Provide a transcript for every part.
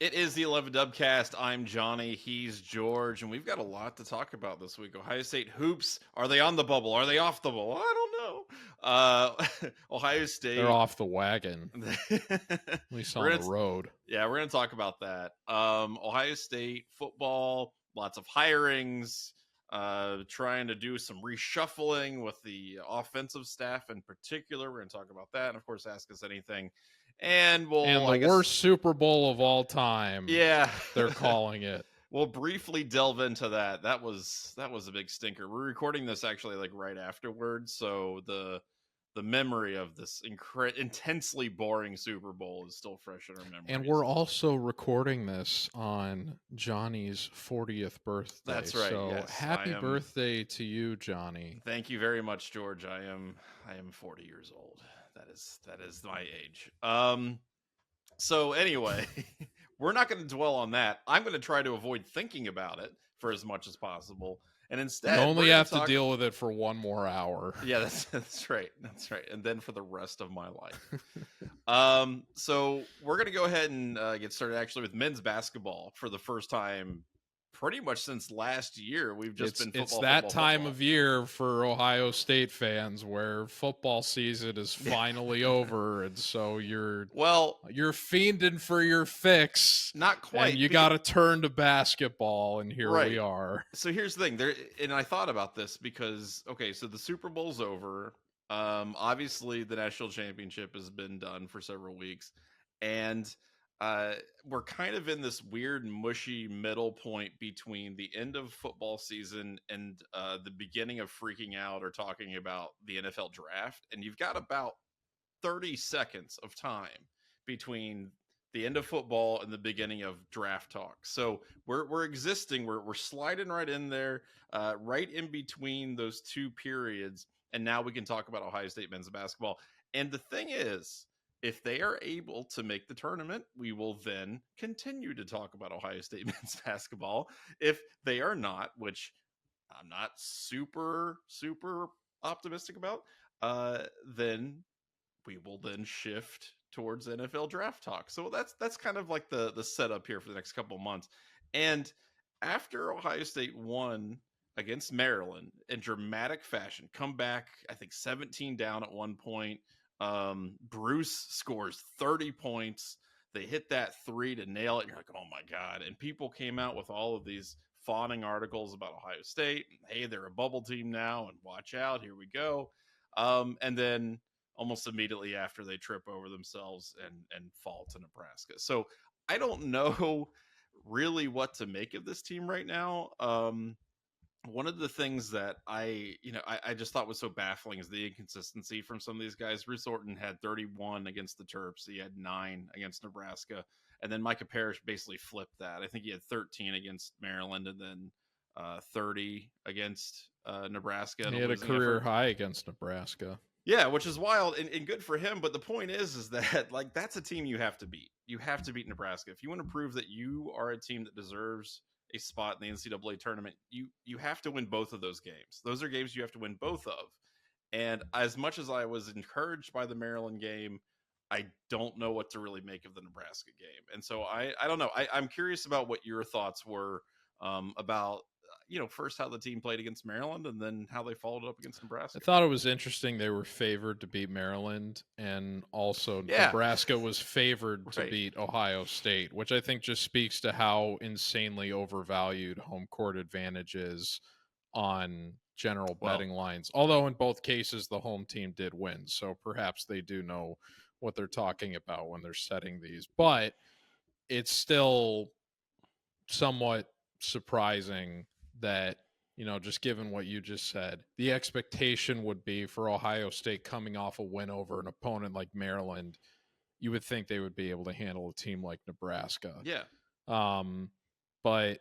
It is the 11 Dubcast. I'm Johnny. He's George. And we've got a lot to talk about this week. Ohio State hoops. Are they on the bubble? Are they off the bubble? I don't know. Ohio State. They're off the wagon. At least on the road. Yeah, we're going to talk about that. Ohio State football, lots of hirings, trying to do some reshuffling with the offensive staff in particular. We're going to talk about that. And, of course, ask us anything. And the worst Super Bowl of all time. Yeah. They're calling it. We'll briefly delve into that. That was a big stinker. We're recording this actually like right afterwards, so the memory of this intensely boring Super Bowl is still fresh in our memory. And we're also recording this on Johnny's 40th birthday. That's right. So yes, happy birthday to you, Johnny. Thank you very much, George. I am 40 years old. That is my age. So anyway, we're not going to dwell on that. I'm going to try to avoid thinking about it for as much as possible. And instead, you only have to deal with it for 1 more hour. Yeah, that's right. That's right. And then for the rest of my life. So we're going to go ahead and get started actually with men's basketball for the first time pretty much since last year. We've just been football. It's that time of year for Ohio State fans where football season is finally over, and so you're fiending for your fix. Not quite. And you got to turn to basketball, and here we are. So here's the thing. And I thought about this because so the Super Bowl's over. Obviously, the national championship has been done for several weeks, and we're kind of in this weird, mushy middle point between the end of football season and the beginning of freaking out or talking about the NFL draft. And you've got about 30 seconds of time between the end of football and the beginning of draft talk. So we're sliding right in there, right in between those two periods. And now we can talk about Ohio State men's basketball. And the thing is, if they are able to make the tournament, we will then continue to talk about Ohio State men's basketball. If they are not, which I'm not super, super optimistic about, then we will then shift towards NFL draft talk. So that's kind of like the setup here for the next couple of months. And after Ohio State won against Maryland in dramatic fashion, come back, I think 17 down at one point, Bruce scores 30 points. They hit that three to nail it. And you're like, oh my God. And people came out with all of these fawning articles about Ohio State. Hey, they're a bubble team now and watch out. Here we go. And then almost immediately after, they trip over themselves and fall to Nebraska. So I don't know really what to make of this team right now. One of the things that I just thought was so baffling is the inconsistency from some of these guys. Bruce Orton had 31 against the Terps. He had 9 against Nebraska. And then Micah Parrish basically flipped that. I think he had 13 against Maryland and then 30 against Nebraska. He had a career high against Nebraska. Yeah, which is wild and good for him. But the point is that that's a team you have to beat. You have to beat Nebraska. If you want to prove that you are a team that deserves a spot in the NCAA tournament, you have to win both of those games. Those are games you have to win both of. And as much as I was encouraged by the Maryland game, I don't know what to really make of the Nebraska game. And so I don't know. I'm curious about what your thoughts were about, first how the team played against Maryland and then how they followed up against Nebraska. I thought it was interesting they were favored to beat Maryland, and also Nebraska was favored to beat Ohio State, which I think just speaks to how insanely overvalued home court advantage is on general betting lines. Although in both cases, the home team did win, so perhaps they do know what they're talking about when they're setting these. But it's still somewhat surprising that, just given what you just said, the expectation would be for Ohio State coming off a win over an opponent like Maryland, you would think they would be able to handle a team like Nebraska. Yeah. But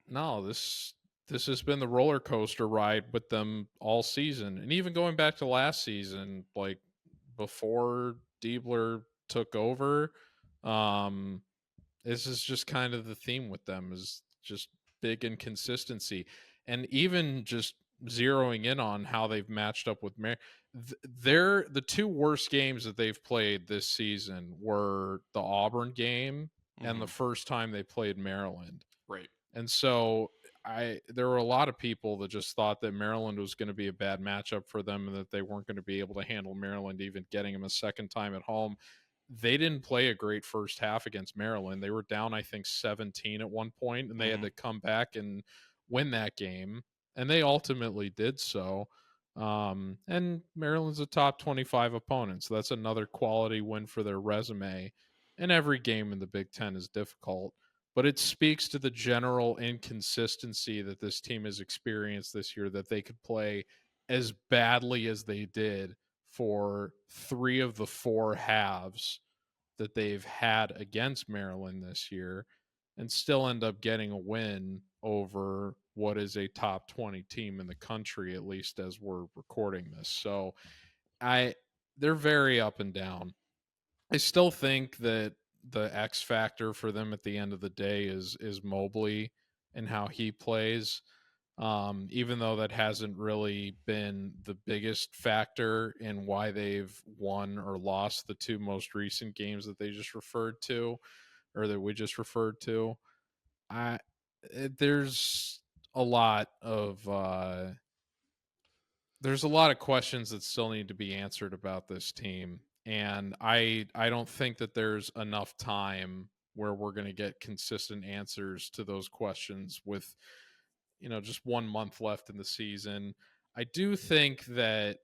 no, this has been the roller coaster ride with them all season. And even going back to last season, like before Diebler took over, this is just kind of the theme with them, is just big inconsistency. And even just zeroing in on how they've matched up with the 2 worst games that they've played this season were the Auburn game and the first time they played Maryland. Right. And so there were a lot of people that just thought that Maryland was going to be a bad matchup for them and that they weren't going to be able to handle Maryland, even getting them a second time at home. They didn't play a great first half against Maryland. They were down, I think, 17 at one point, and they had to come back and win that game. And they ultimately did so. And Maryland's a top 25 opponent, so that's another quality win for their resume. And every game in the Big Ten is difficult, but it speaks to the general inconsistency that this team has experienced this year, that they could play as badly as they did for 3 of the 4 halves that they've had against Maryland this year and still end up getting a win over what is a top 20 team in the country, at least as we're recording this. So they're very up and down. I still think that the X factor for them at the end of the day is Mobley and how he plays. Even though that hasn't really been the biggest factor in why they've won or lost the 2 most recent games that they just referred to, or that we just referred to. There's a lot of questions that still need to be answered about this team, and I don't think that there's enough time where we're going to get consistent answers to those questions with just 1 month left in the season. I do think that,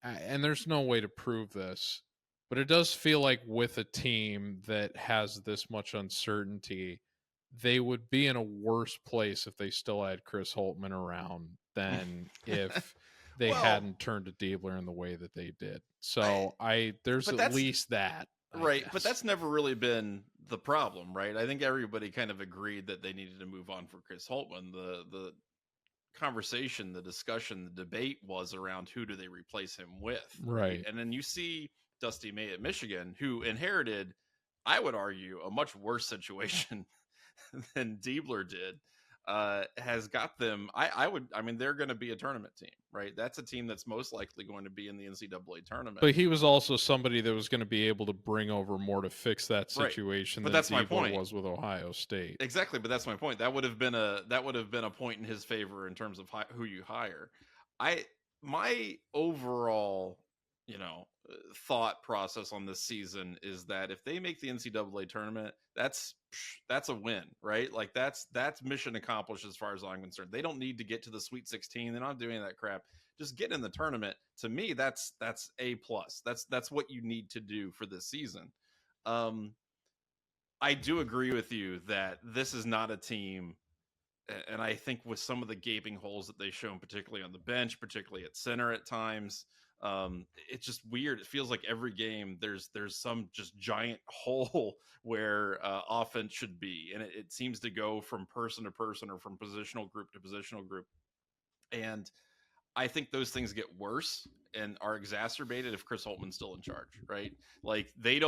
and there's no way to prove this, but it does feel like with a team that has this much uncertainty, they would be in a worse place if they still had Chris Holtmann around than if they hadn't turned to Diebler in the way that they did. So there's at least that. Right, but that's never really been the problem, right? I think everybody kind of agreed that they needed to move on for Chris Holtmann. The conversation, the discussion, the debate was around who do they replace him with, right? And then you see Dusty May at Michigan, who inherited, I would argue, a much worse situation than Diebler did. Has got them. I mean, they're going to be a tournament team, right? That's a team that's most likely going to be in the NCAA tournament. But he was also somebody that was going to be able to bring over more to fix that situation. But that's my point. Was with Ohio State. Exactly, but that's my point. That would have been a point in his favor in terms of who you hire. My overall, thought process on this season is that if they make the NCAA tournament, that's a win, right? Like that's mission accomplished as far as I'm concerned. They don't need to get to the Sweet 16. They're not doing that crap. Just get in the tournament. To me, that's A+. That's what you need to do for this season. I do agree with you that this is not a team, and I think with some of the gaping holes that they've shown, particularly on the bench, particularly at center at times, it's just weird. It feels like every game there's some just giant hole where offense should be, and it seems to go from person to person or from positional group to positional group. And I think those things get worse and are exacerbated if Chris Holtmann's still in charge, right? Like they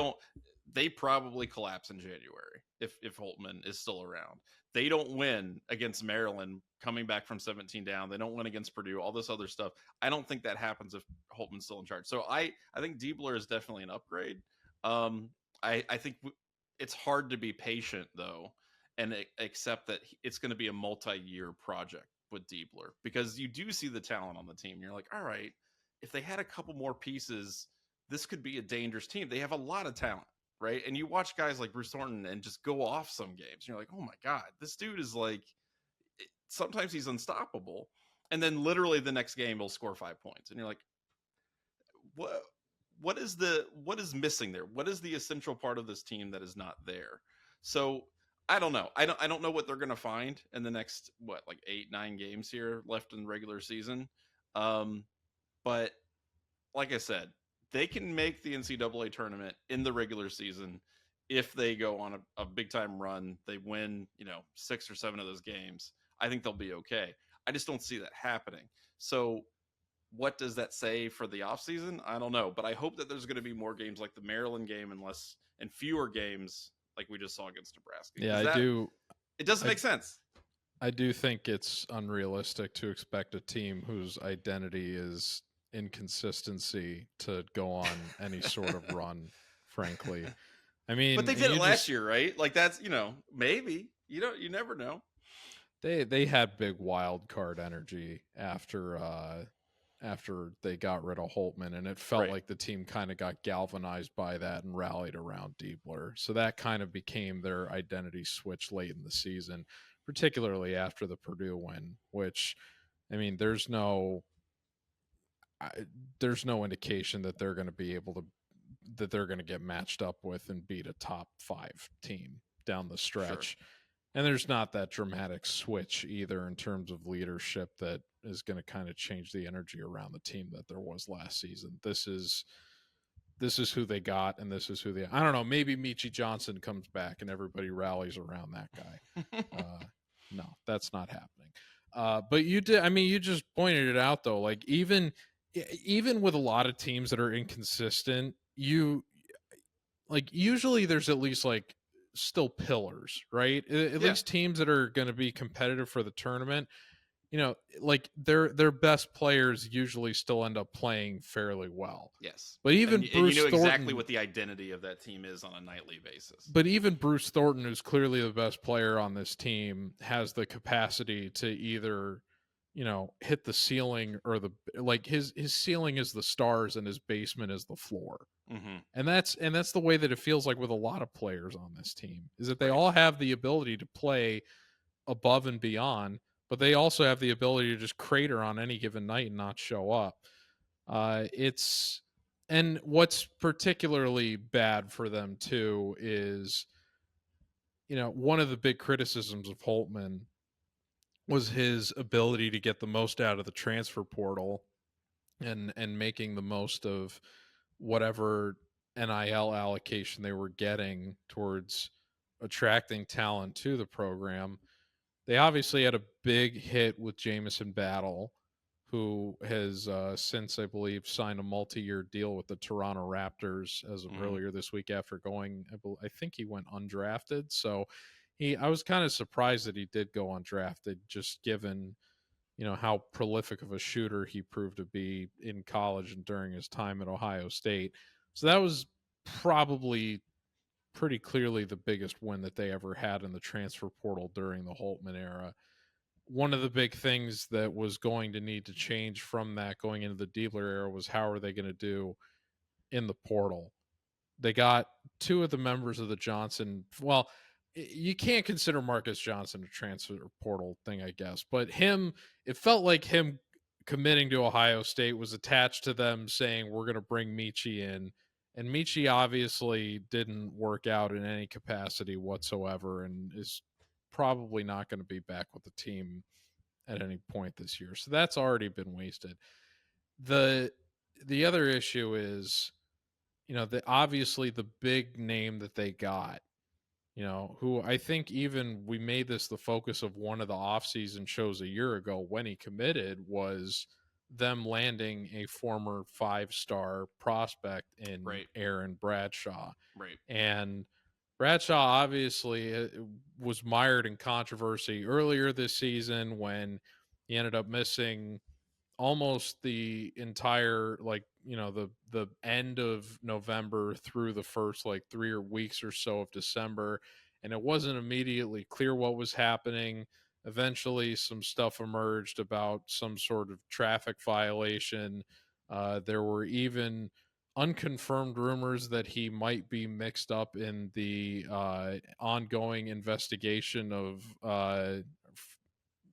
probably collapse in January if Holtmann is still around. They don't win against Maryland coming back from 17 down. They don't win against Purdue, all this other stuff. I don't think that happens if Holtmann's still in charge. So I think Diebler is definitely an upgrade. I think it's hard to be patient though and accept that it's going to be a multi-year project with Diebler, because you do see the talent on the team. You're like, all right, if they had a couple more pieces, this could be a dangerous team. They have a lot of talent, right? And you watch guys like Bruce Thornton and just go off some games. And you're like, oh my God, this dude is like, sometimes he's unstoppable. And then literally the next game he'll score 5 points. And you're like, what is missing there? What is the essential part of this team that is not there? So I don't know. I don't know what they're going to find in the next 8-9 games here left in the regular season. But like I said, they can make the NCAA tournament in the regular season if they go on a big time run. They win, 6 or 7 of those games. I think they'll be okay. I just don't see that happening. So what does that say for the offseason? I don't know, but I hope that there's going to be more games like the Maryland game and fewer games like we just saw against Nebraska. Yeah, I do. It doesn't make sense. I do think it's unrealistic to expect a team whose identity is inconsistency to go on any sort of run, frankly. I mean, but they did it last year, right? Like that's maybe you never know. They had big wild card energy after they got rid of Holtman, and it felt like the team kind of got galvanized by that and rallied around Diebler. So that kind of became their identity switch late in the season, particularly after the Purdue win, which, I mean, there's no indication that they're going to be able to that they're going to get matched up with and beat a top 5 team down the stretch. Sure. And there's not that dramatic switch either in terms of leadership that is going to kind of change the energy around the team that there was last season. This is who they got, and this is who they. I don't know. Maybe Michi Johnson comes back and everybody rallies around that guy. No, that's not happening. But you did. I mean, you just pointed it out though. Like even with a lot of teams that are inconsistent, usually there's at least like still pillars, right? At least teams that are going to be competitive for the tournament, like their best players usually still end up playing fairly well. Yes. But even Bruce Thornton, exactly Thornton, what the identity of that team is on a nightly basis. But even Bruce Thornton, who's clearly the best player on this team, has the capacity to either hit the ceiling or his ceiling is the stars and his basement is the floor. Mm-hmm. And that's the way that it feels like with a lot of players on this team, is that they all have the ability to play above and beyond, but they also have the ability to just crater on any given night and not show up. And what's particularly bad for them too is, one of the big criticisms of Holtman was his ability to get the most out of the transfer portal and making the most of whatever NIL allocation they were getting towards attracting talent to the program. They obviously had a big hit with Jamison Battle, who has since, I believe, signed a multi-year deal with the Toronto Raptors as of earlier this week after going, I think he went undrafted. So I was kind of surprised that he did go undrafted, just given, how prolific of a shooter he proved to be in college and during his time at Ohio State. So that was probably pretty clearly the biggest win that they ever had in the transfer portal during the Holtman era. One of the big things that was going to need to change from that going into the Diebler era was how are they going to do in the portal. They got 2 of the members of the Johnson. Well, you can't consider Marcus Johnson a transfer portal thing, I guess, but it felt like him committing to Ohio State was attached to them saying, we're going to bring Michi in. And Michi obviously didn't work out in any capacity whatsoever and is probably not going to be back with the team at any point this year. So that's already been wasted. The other issue is, obviously the big name that they got, who I think even we made this the focus of one of the offseason shows a year ago when he committed, was them landing a former 5-star prospect in Aaron Bradshaw. Right. And Bradshaw obviously was mired in controversy earlier this season when he ended up missing almost the entire, the end of November through the first 3 weeks or so of December. And it wasn't immediately clear what was happening. Eventually some stuff emerged about some sort of traffic violation. There were even unconfirmed rumors that he might be mixed up in the ongoing investigation of I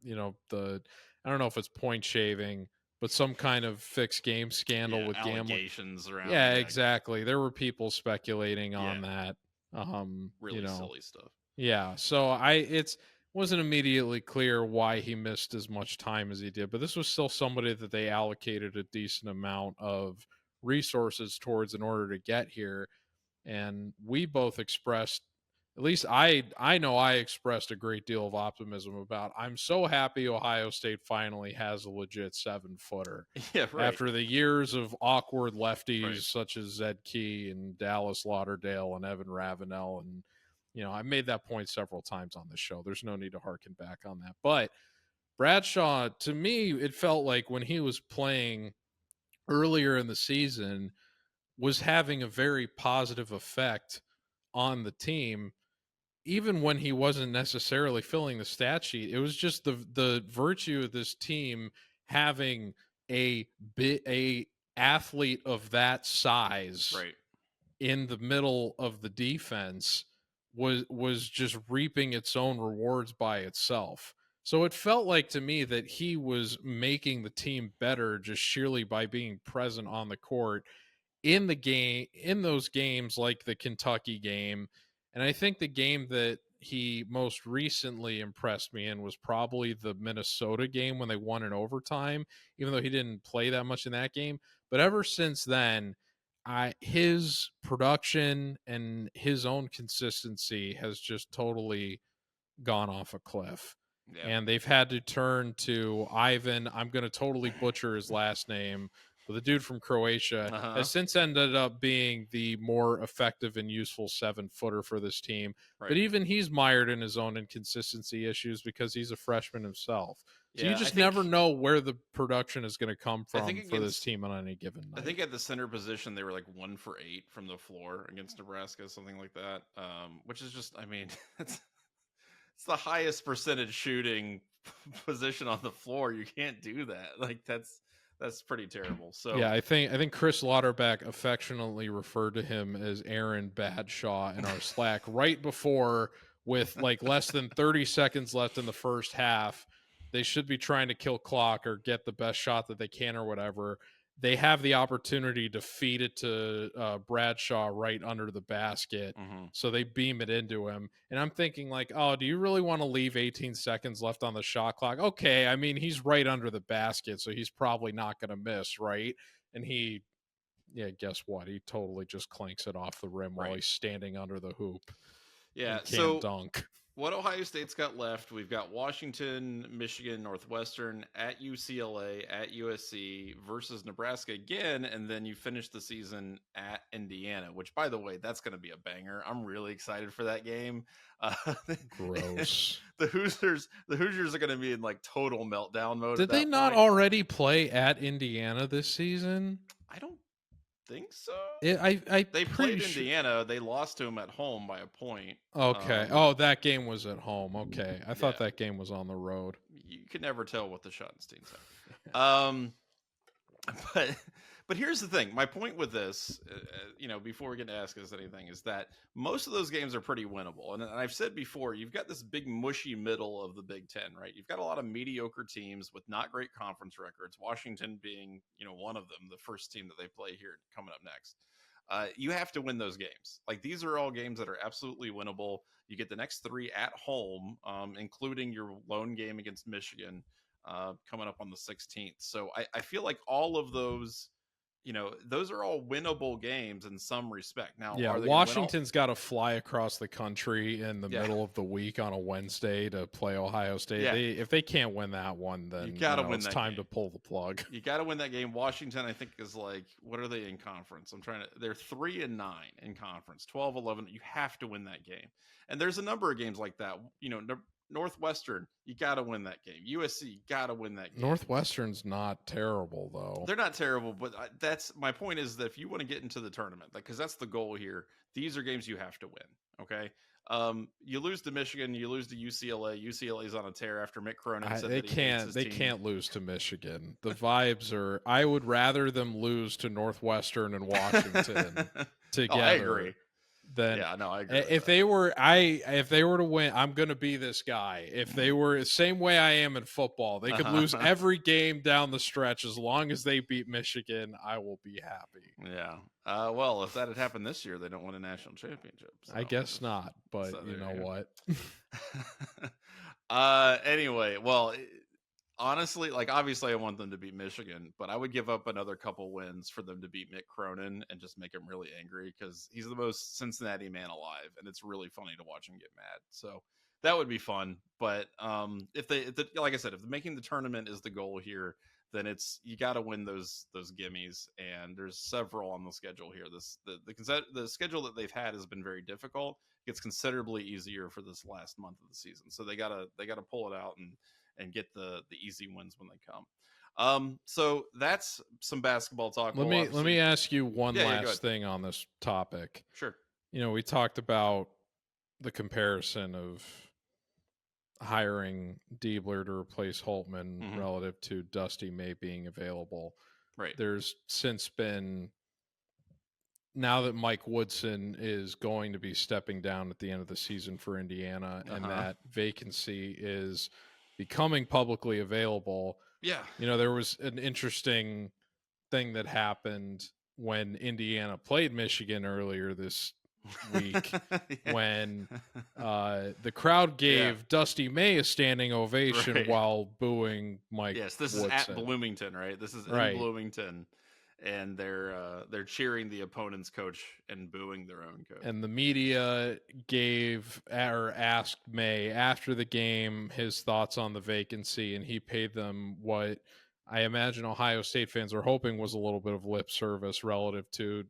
don't know if it's point shaving, but some kind of fixed game scandal with allegations around. Yeah, exactly. There were people speculating on that. Really silly stuff. Yeah, so it wasn't immediately clear why he missed as much time as he did, but this was still somebody that they allocated a decent amount of resources towards in order to get here. And we both expressed, at least I know I expressed a great deal of optimism about, I'm so happy Ohio State finally has a legit 7-footer. Yeah, right. After the years of awkward lefties such as Zed Key and Dallas Lauderdale and Evan Ravenel. And, I made that point several times on this show. There's no need to harken back on that. But Bradshaw, to me, it felt like when he was playing earlier in the season, was having a very positive effect on the team, even when he wasn't necessarily filling the stat sheet. It was just the virtue of this team having a athlete of that size Right. in the middle of the defense was just reaping its own rewards by itself. So it felt like to me that he was making the team better just sheerly by being present on the court in the game, in those games like the Kentucky game. And I think the game that he most recently impressed me in was probably the Minnesota game when they won in overtime, even though he didn't play that much in that game. But ever since then, his production and his own consistency has just totally gone off a cliff. Yeah. And they've had to turn to Ivan. I'm going to totally butcher his last name, but the dude from Croatia has since ended up being the more effective and useful 7-footer for this team. Right. But even he's mired in his own inconsistency issues because he's a freshman himself. So Yeah, you just never know where the production is going to come from for this team on any given night. I think at the center position, they were like 1 for 8 from the floor against Nebraska, something like that. Which is just, I mean, it's the highest percentage shooting position on the floor. You can't do that. Like that's pretty terrible. So yeah, I think Chris Lauterbach affectionately referred to him as Aaron Badshaw in our Slack right before, with like less than 30 seconds left in the first half. They should be trying to kill clock or get the best shot that they can or whatever. They have the opportunity to feed it to Bradshaw right under the basket. So they beam it into him. And I'm thinking like, oh, do you really want to leave 18 seconds left on the shot clock? Okay. I mean, he's right under the basket, so he's probably not going to miss, right? And guess what? He totally just clanks it off the rim while he's standing under the hoop. Yeah. And can't dunk. What Ohio State's got left, we've got Washington, Michigan, Northwestern, at UCLA, at USC, versus Nebraska again, and then you finish the season at Indiana, which, by the way, that's going to be a banger. I'm really excited for that game. Gross. The Hoosiers are going to be in like total meltdown mode. Did they not already play at Indiana this season? I don't think so. They played Indiana. They lost to them at home by a point. Okay. That game was at home. Okay. I thought that game was on the road. You can never tell what the Schottensteins have. But here's the thing. My point with this, before we get to ask us anything, is that most of those games are pretty winnable. And I've said before, you've got this big mushy middle of the Big Ten, right? You've got a lot of mediocre teams with not great conference records. Washington being, one of them, the first team that they play here coming up next. You have to win those games. Like these are all games that are absolutely winnable. You get the next 3 at home, including your lone game against Michigan coming up on the 16th. So I feel like all of those, those are all winnable games in some respect. Now, Washington's got to fly across the country in the middle of the week on a Wednesday to play Ohio State. Yeah. If they can't win that one, then it's time to pull the plug. You got to win that game. Washington, I think, is like, what are they in conference? They're 3-9 in conference, 12-11. You have to win that game. And there's a number of games like that. Northwestern, you got to win that game. USC, you got to win that game. Northwestern's not terrible, though. They're not terrible, but that's my point is that if you want to get into the tournament, because that's the goal here, these are games you have to win, okay? You lose to Michigan, you lose to UCLA. UCLA's on a tear after Mick Cronin said they can't lose to Michigan. The vibes are, I would rather them lose to Northwestern and Washington together. I agree. Then I agree. If they were to win, I'm gonna be this guy. If they were the same way I am in football, they could lose every game down the stretch. As long as they beat Michigan, I will be happy. Yeah. Well, if that had happened this year, they don't win a national championship. So. I guess not, but you know what? Anyway, well, honestly, like obviously I want them to beat Michigan, but I would give up another couple wins for them to beat Mick Cronin and just make him really angry because he's the most Cincinnati man alive, and it's really funny to watch him get mad. So that would be fun. But if like I said, if making the tournament is the goal here, then you got to win those gimmies, and there's several on the schedule here. The schedule that they've had has been very difficult. It gets considerably easier for this last month of the season, so they gotta pull it out and get the easy wins when they come. So that's some basketball talk. Let me ask you one last thing on this topic. Sure. We talked about the comparison of hiring Diebler to replace Holtman relative to Dusty May being available. Right. There's since been, now that Mike Woodson is going to be stepping down at the end of the season for Indiana, and that vacancy is becoming publicly available. Yeah. There was an interesting thing that happened when Indiana played Michigan earlier this week when the crowd gave Dusty May a standing ovation while booing Mike Yes, this Woodson. is at Bloomington, right? This is in Bloomington, and they're cheering the opponent's coach and booing their own coach. And the media asked May after the game his thoughts on the vacancy, and he paid them what I imagine Ohio State fans are hoping was a little bit of lip service relative to,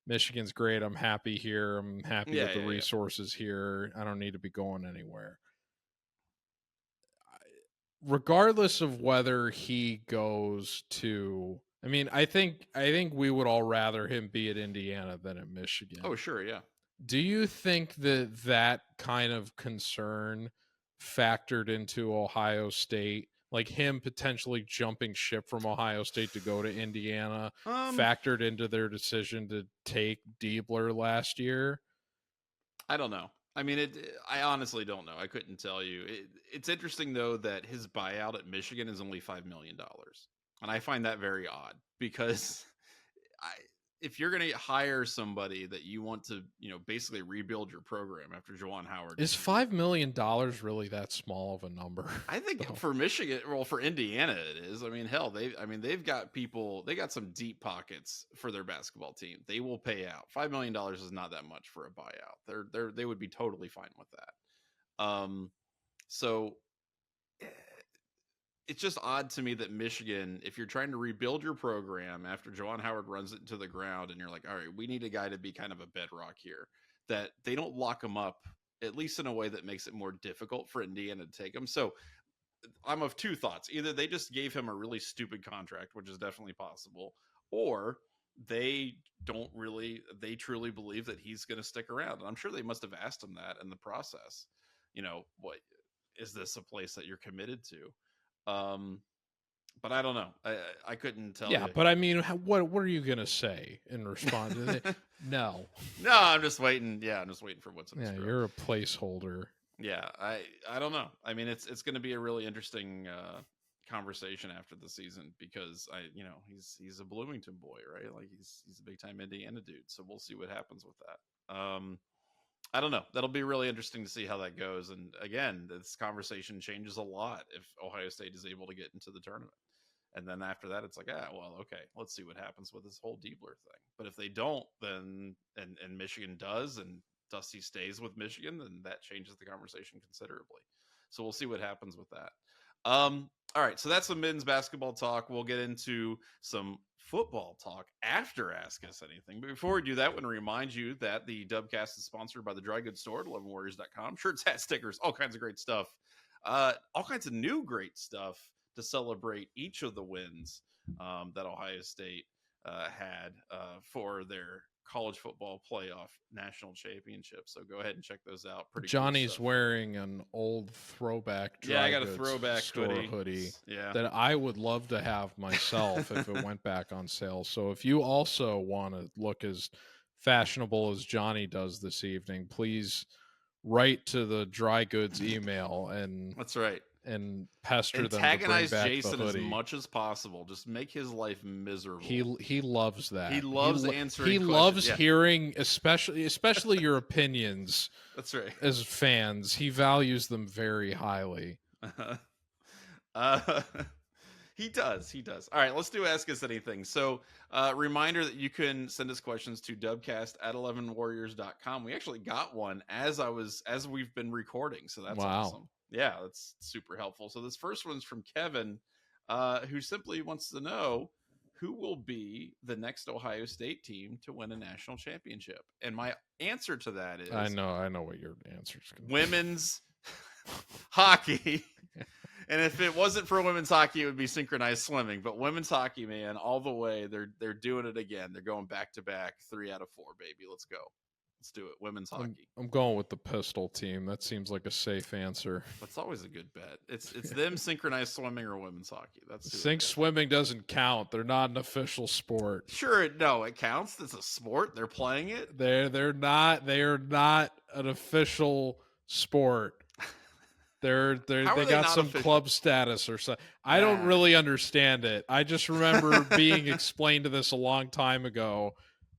Michigan's great. I'm happy here. I'm happy with the resources here. I don't need to be going anywhere. Regardless of whether he goes to, I think we would all rather him be at Indiana than at Michigan. Oh, sure, yeah. Do you think that kind of concern factored into Ohio State? Like him potentially jumping ship from Ohio State to go to Indiana factored into their decision to take Diebler last year? I don't know. I honestly don't know. I couldn't tell you. It's interesting, though, that his buyout at Michigan is only $5 million. And I find that very odd because if you're going to hire somebody that you want to, basically rebuild your program after Juwan Howard. Is $5 million really that small of a number? I think for Michigan, well, for Indiana, it is. Hell, they've got people, they got some deep pockets for their basketball team. They will pay out. $5 million is not that much for a buyout. They would be totally fine with that. So it's just odd to me that Michigan, if you're trying to rebuild your program after Juwan Howard runs it into the ground and you're like, all right, we need a guy to be kind of a bedrock here, that they don't lock him up, at least in a way that makes it more difficult for Indiana to take him. So I'm of two thoughts. Either they just gave him a really stupid contract, which is definitely possible, or they truly believe that he's going to stick around. And I'm sure they must have asked him that in the process. What is this a place that you're committed to? But I don't know. I couldn't tell you. Yeah, but what are you gonna say in response to it? No, I'm just waiting. Yeah, I'm just waiting for what's in the script. You're a placeholder. Yeah, I don't know. It's going to be a really interesting conversation after the season because he's a Bloomington boy, right? Like he's a big time Indiana dude. So we'll see what happens with that. I don't know. That'll be really interesting to see how that goes. And again, this conversation changes a lot if Ohio State is able to get into the tournament. And then after that, it's like, okay, let's see what happens with this whole Diebler thing. But if they don't, then and Michigan does, and Dusty stays with Michigan, then that changes the conversation considerably. So we'll see what happens with that. All right, so that's the men's basketball talk. We'll get into some football talk after Ask Us Anything. But before we do that, I want to remind you that the Dubcast is sponsored by the dry goods store at 11warriors.com. Shirts, hats, stickers, all kinds of great stuff. All kinds of new great stuff to celebrate each of the wins that Ohio State had for their college football playoff national championship. So go ahead and check those out. Pretty Johnny's cool wearing an old throwback dry I got a throwback hoodie that I would love to have myself if it went back on sale. So if you also want to look as fashionable as Johnny does this evening, please write to the dry goods email and that's right. And pester antagonize them to bring back Jason the hoodie as much as possible. Just make his life miserable. He loves that. He loves answering. He loves hearing, especially your opinions. That's right. As fans, he values them very highly. He does. All right, let's do Ask Us Anything. So, reminder that you can send us questions to dubcast@11warriors.com. We actually got one as we've been recording, so that's awesome. Yeah, that's super helpful. So this first one's from Kevin, who simply wants to know who will be the next Ohio State team to win a national championship. And my answer to that is I know what your answer is going to be. Women's hockey. And if it wasn't for women's hockey, it would be synchronized swimming. But women's hockey, man, all the way, they're doing it again. They're going back to back, 3 out of 4, baby. Let's go. Let's do it. Women's hockey. I'm going with the pistol team. That seems like a safe answer. That's always a good bet. It's them synchronized swimming or women's hockey. That's Sink swimming doesn't count. They're not an official sport. Sure, no, it counts. It's a sport. They're playing it. They're not. They are not an official sport. They got some official club status or something. I don't really understand it. I just remember being explained to this a long time ago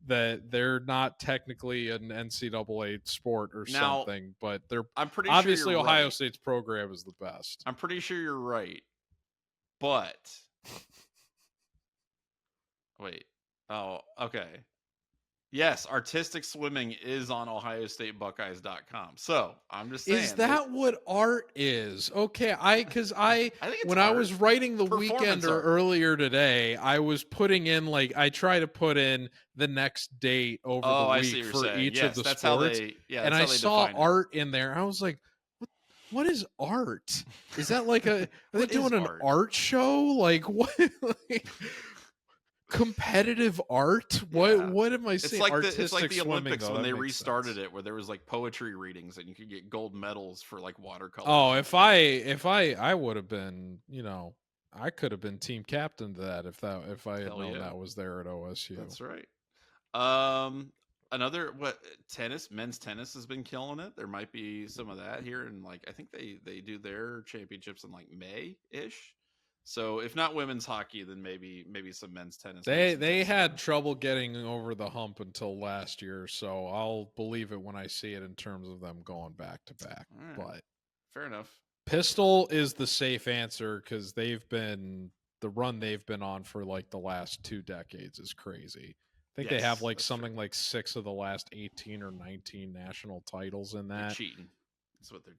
that they're not technically an NCAA sport or something, but I'm pretty obviously sure Ohio State's program is the best. I'm pretty sure you're right. But wait. Oh, okay. Yes, artistic swimming is on OhioStateBuckeyes.com. So I'm just saying. Is that what art is? Okay, I think when I was writing the Weekender earlier today, I was putting in I try to put in the next date over the week for each of the sports, and I saw art in there. I was like, what is art? Is that are they doing an art show? Like what? Competitive art? What am I saying? It's like the Olympics when they restarted it, where there was poetry readings and you could get gold medals for watercolor. Oh, if I would have been, I could have been team captain to that if I had known that was there at OSU. That's right. Another men's tennis has been killing it. There might be some of that here, and I think they do their championships in May-ish. So if not women's hockey, then maybe some men's tennis. They had trouble getting over the hump until last year, so I'll believe it when I see it in terms of them going back to back. Right. But fair enough. Pistol is the safe answer because the run they've been on for the last 2 decades is crazy. I think they have something true. 6 of the last 18 or 19 national titles in that. They're cheating. That's what they're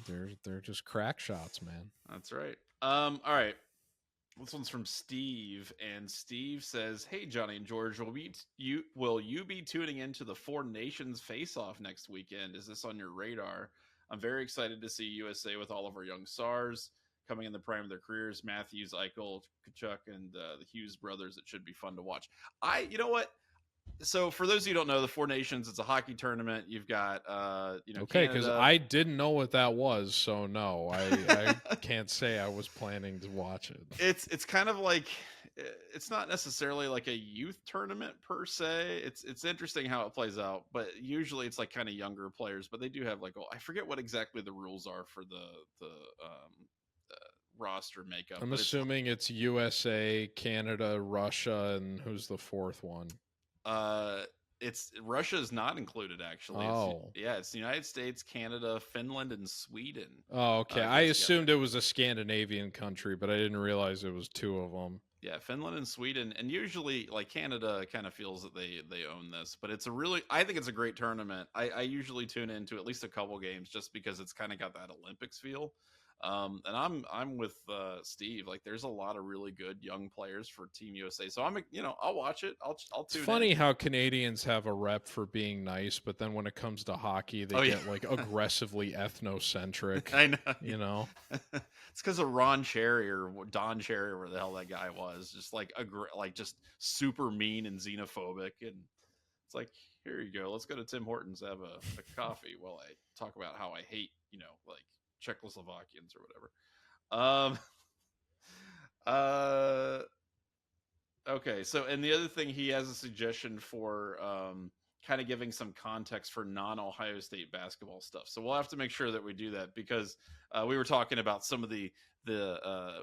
doing. They're just crack shots, man. That's right. All right. This one's from Steve, and Steve says, "Hey, Johnny and George, will you be tuning into the Four Nations face-off next weekend? Is this on your radar? I'm very excited to see USA with all of our young stars coming in the prime of their careers. Matthews, Eichel, Kachuk, and the Hughes brothers. It should be fun to watch." You know what? So for those of you who don't know, the Four Nations, it's a hockey tournament. You've got, okay, because I didn't know what that was, so no, I can't say I was planning to watch it. It's kind of it's not necessarily a youth tournament per se. It's interesting how it plays out, but usually it's kind of younger players. But they do have I forget what exactly the rules are for the roster makeup. I'm assuming it's USA, Canada, Russia, and who's the fourth one? It's Russia is not included actually. It's the United States, Canada, Finland, and Sweden. Oh, okay. I assumed it was a Scandinavian country, but I didn't realize it was 2 of them. Yeah, Finland and Sweden, and usually Canada kind of feels that they own this, but I think it's a great tournament. I usually tune into at least a couple games just because it's kind of got that Olympics feel. And I'm with Steve. There's a lot of really good young players for Team USA, so I'll watch it. I'll tune in. It's funny how Canadians have a rep for being nice, but then when it comes to hockey, they get aggressively ethnocentric. I know. It's because of Ron Cherry or Don Cherry, where the hell that guy was, just just super mean and xenophobic, and it's here you go. Let's go to Tim Hortons to have a coffee while I talk about how I hate Czechoslovakians or whatever. Okay, so and the other thing, he has a suggestion for kind of giving some context for non-Ohio State basketball stuff. So we'll have to make sure that we do that because we were talking about some of the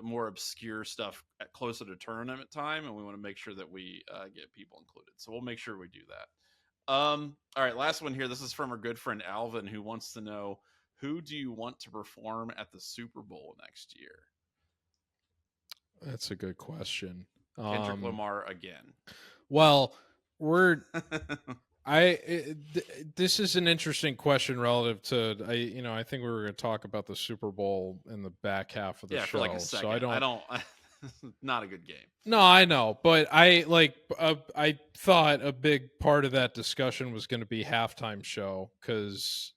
more obscure stuff closer to tournament time, and we want to make sure that we get people included. So we'll make sure we do that. All right, last one here. This is from our good friend Alvin, who wants to know, who do you want to perform at the Super Bowl next year? That's a good question. Kendrick Lamar again. Well, this is an interesting question relative to I think we were going to talk about the Super Bowl in the back half of the show. For a second. So I don't not a good game. No, I know, but I thought a big part of that discussion was going to be halftime show because.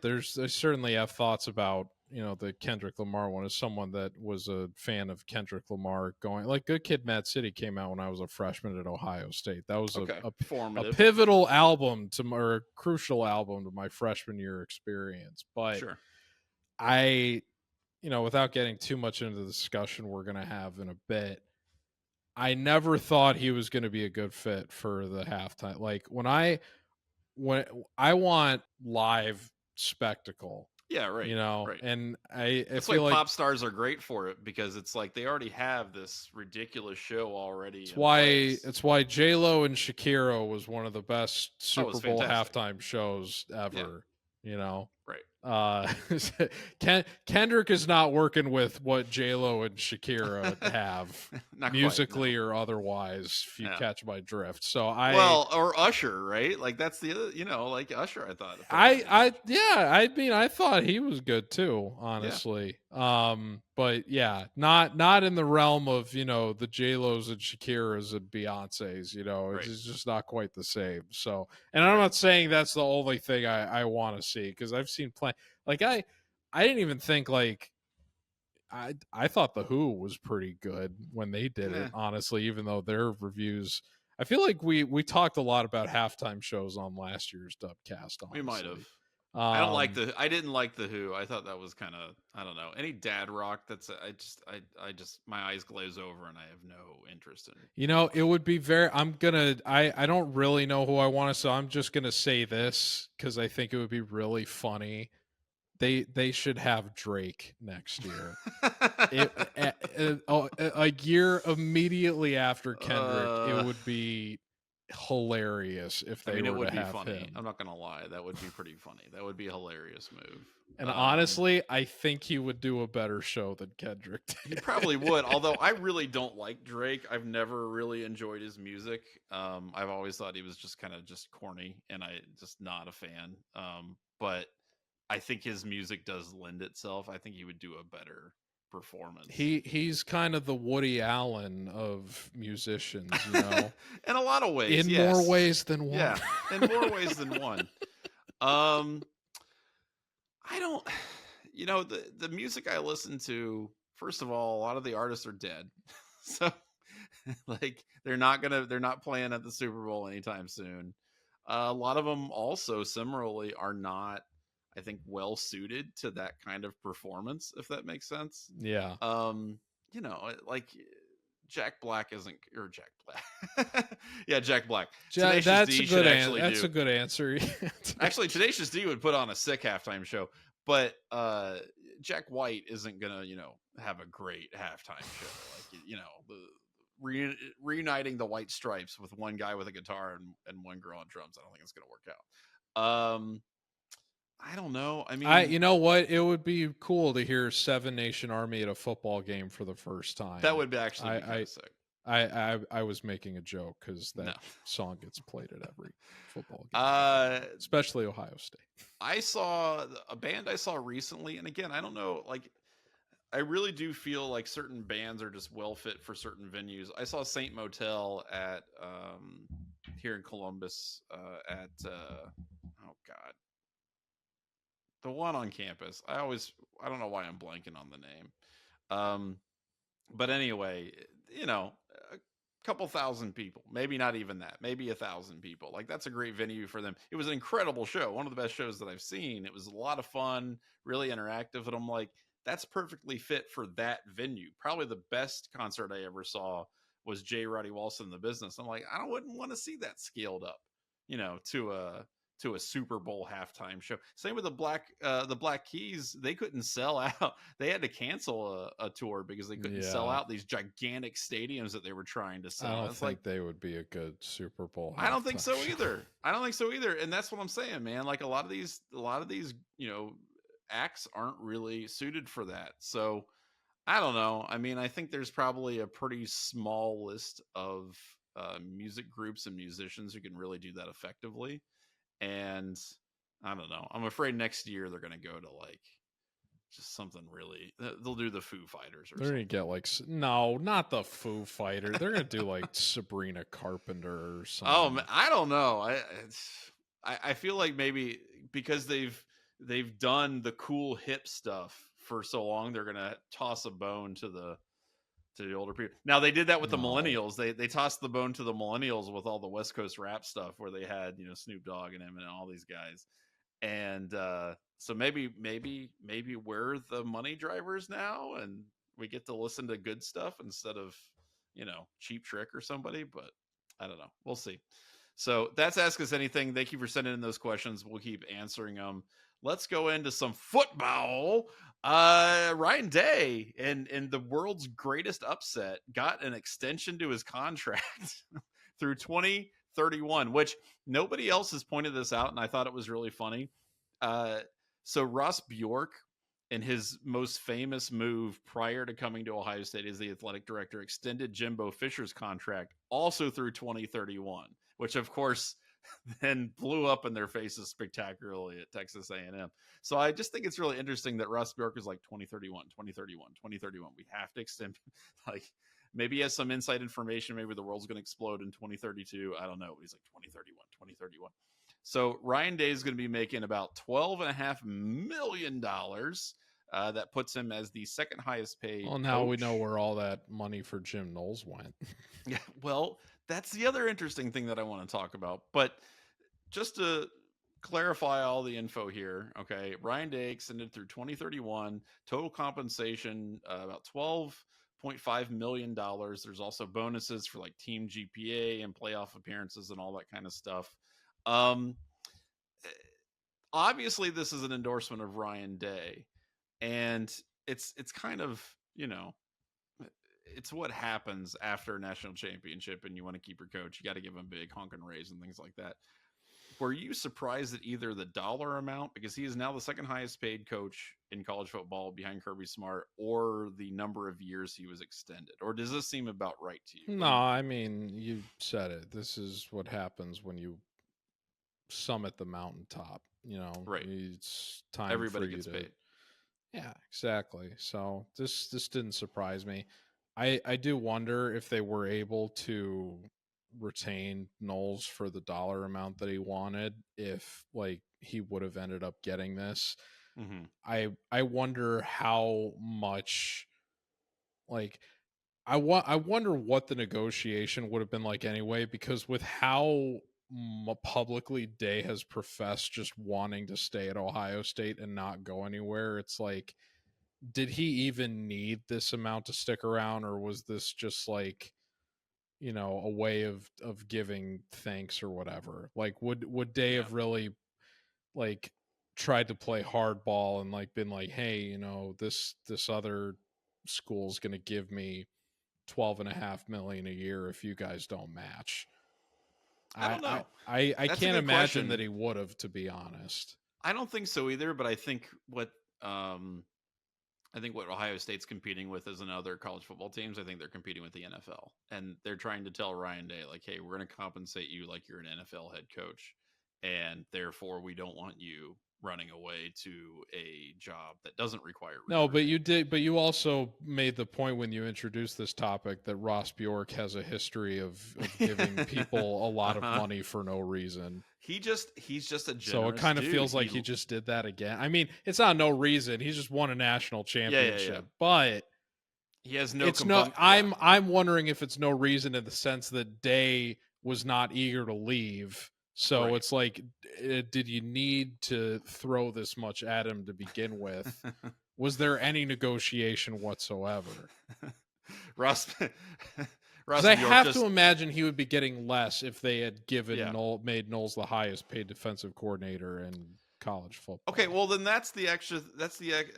There's certainly have thoughts about the Kendrick Lamar one, as someone that was a fan of Kendrick Lamar, going like Good Kid, Mad City came out when I was a freshman at Ohio State. That was a pivotal album or a crucial album to my freshman year experience. But sure. I, without getting too much into the discussion we're going to have in a bit, I never thought he was going to be a good fit for the halftime. Like when I want live spectacle. Yeah, right. Right. And I it's feel like pop stars are great for it, because it's like they already have this ridiculous show already. It's why J-Lo and Shakira was one of the best Super Bowl halftime shows ever. Right. Kendrick is not working with what J-Lo and Shakira have musically or otherwise, if you catch my drift. So or Usher, right? Like that's the other, like Usher, I thought. I thought he was good too, honestly. Yeah. But yeah, not in the realm of, the J-Los and Shakiras and Beyonce's, right. It's just not quite the same. So, and I'm not saying that's the only thing I want to see, because I've seen plenty. Like I didn't even think like I thought The Who was pretty good when they did it, honestly, even though their reviews, I feel like we talked a lot about halftime shows on last year's Dubcast. Honestly. We might have. I didn't like The Who. I thought that was kind of, I don't know, any dad rock. I just my eyes glaze over and I have no interest in it. It would be I don't really know who I want to, so I'm just gonna say this because I think it would be really funny. They should have Drake next year. A year immediately after Kendrick, it would be hilarious if they were to have funny. him. I'm not gonna lie, that would be pretty funny. That would be a hilarious move. And honestly, I think he would do a better show than Kendrick did. He probably would, although I really don't like Drake. I've never really enjoyed his music. I've always thought he was just kind of just corny, and I just not a fan. But I think his music does lend itself. I think he would do a better performance. He's kind of the Woody Allen of musicians, in a lot of ways. In more ways than one. Yeah, in more ways than one. I don't, the music I listen to, first of all, a lot of the artists are dead. So like they're not playing at the Super Bowl anytime soon. A lot of them also similarly are not, I think, well suited to that kind of performance, if that makes sense. Yeah. Like Jack Black isn't, or Jack Black. Yeah, Jack Black. That's a good answer. Actually, Tenacious D would put on a sick halftime show, but Jack White isn't gonna, have a great halftime show. Like, reuniting the White Stripes with one guy with a guitar and one girl on drums, I don't think it's gonna work out. I don't know. I mean, you know what? It would be cool to hear Seven Nation Army at a football game for the first time. That would actually be kind of sick. I was making a joke because that song gets played at every football game, especially Ohio State. I saw a band I saw recently, and again, I don't know, like, I really do feel like certain bands are just well fit for certain venues. I saw Saint Motel at here in Columbus at oh god, the one on campus. I don't know why I'm blanking on the name. But anyway, a couple thousand people, maybe not even that, maybe 1,000 people. Like, that's a great venue for them. It was an incredible show. One of the best shows that I've seen. It was a lot of fun, really interactive. And I'm like, that's perfectly fit for that venue. Probably the best concert I ever saw was J. Roddy Walson in the Business. I'm like, I wouldn't want to see that scaled up, to a Super Bowl halftime show. Same with the Black Keys. They couldn't sell out. They had to cancel a tour because they couldn't sell out these gigantic stadiums that they were trying to sell. I don't think they would be a good Super Bowl. I don't think so either. And that's what I'm saying, man. Like a lot of these, acts aren't really suited for that. So I don't know. I mean, I think there's probably a pretty small list of music groups and musicians who can really do that effectively. And I don't know. I'm afraid next year they're going to go to like just something really. They'll do the Foo Fighters or something. They're going to get like, no, not the Foo Fighters. They're going to do like Sabrina Carpenter or something. Oh, I don't know. I feel like maybe because they've done the cool hip stuff for so long, they're gonna toss a bone to the older people. Now they did that with the millennials. They tossed the bone to the millennials with all the West Coast rap stuff, where they had Snoop Dogg and Eminem and all these guys. And so maybe we're the money drivers now, and we get to listen to good stuff instead of Cheap Trick or somebody. But I don't know. We'll see. So that's Ask Us Anything. Thank you for sending in those questions. We'll keep answering them. Let's go into some football. Ryan Day and the world's greatest upset got an extension to his contract through 2031, which nobody else has pointed this out, and I thought it was really funny. So Ross Bjork, in his most famous move prior to coming to Ohio State as the athletic director, extended Jimbo Fisher's contract also through 2031, which of course then blew up in their faces spectacularly at Texas A&M. So I just think it's really interesting that Ross Bjork is like 2031. We have to extend. Like, maybe he has some inside information. Maybe the world's going to explode in 2032. I don't know. He's like 2031. So Ryan Day is going to be making about $12.5 million. That puts him as the second highest paid. Well, now we know where all that money for Jim Knowles went. Yeah, well, that's the other interesting thing that I want to talk about. But just to clarify all the info here, okay, Ryan Day extended through 2031, total compensation about $12.5 million. There's also bonuses for like team GPA and playoff appearances and all that kind of stuff. Obviously, this is an endorsement of Ryan Day, and it's kind of, it's what happens after a national championship and you want to keep your coach. You got to give him a big honking raise and things like that. Were you surprised at either the dollar amount, because he is now the second highest paid coach in college football behind Kirby Smart, or the number of years he was extended? Or does this seem about right to you? No, I mean, you said it. This is what happens when you summit the mountaintop. Right. It's time everybody for you gets to... paid. Yeah, exactly. So this didn't surprise me. I do wonder if they were able to retain Knowles for the dollar amount that he wanted, if like he would have ended up getting this. Mm-hmm. I wonder how much, like, I wonder what the negotiation would have been like anyway, because with how publicly Day has professed just wanting to stay at Ohio State and not go anywhere, it's like, did he even need this amount to stick around, or was this just like, a way of giving thanks or whatever? Like, would Day have really like tried to play hardball and like been like, hey, this other school's gonna give me $12.5 million a year if you guys don't match? I don't know. I can't imagine that he would have, to be honest. I don't think so either, but I think what Ohio State's competing with is another college football teams. I think they're competing with the NFL, and they're trying to tell Ryan Day, like, hey, we're going to compensate you like you're an NFL head coach, and therefore we don't want you running away to a job that doesn't require recruiting. No, but you also made the point when you introduced this topic that Ross Bjork has a history of giving people a lot of money for no reason. He's just a generous so it kind of dude. feels like he just did that again. I mean, it's not no reason. He just won a national championship. Yeah. But he has no. It's no. I'm wondering if it's no reason in the sense that Day was not eager to leave. So right. It's like, did you need to throw this much at him to begin with? Was there any negotiation whatsoever? Ross, I have to imagine he would be getting less if they had made Knowles the highest paid defensive coordinator in college football. Okay, well then that's the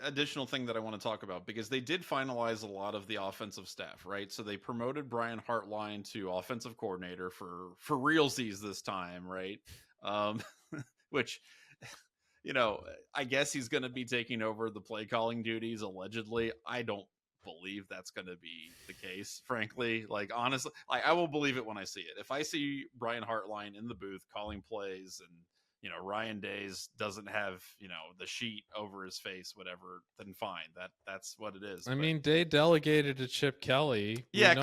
additional thing that I want to talk about, because they did finalize a lot of the offensive staff, right? So they promoted Brian Hartline to offensive coordinator for realsies this time, right? Which, I guess he's going to be taking over the play calling duties allegedly. I don't believe that's going to be the case, frankly. Like, honestly, I will believe it when I see it. If I see Brian Hartline in the booth calling plays and Ryan Days doesn't have, the sheet over his face, whatever, then fine. That's what it is. I mean, Day delegated to Chip Kelly. Yeah,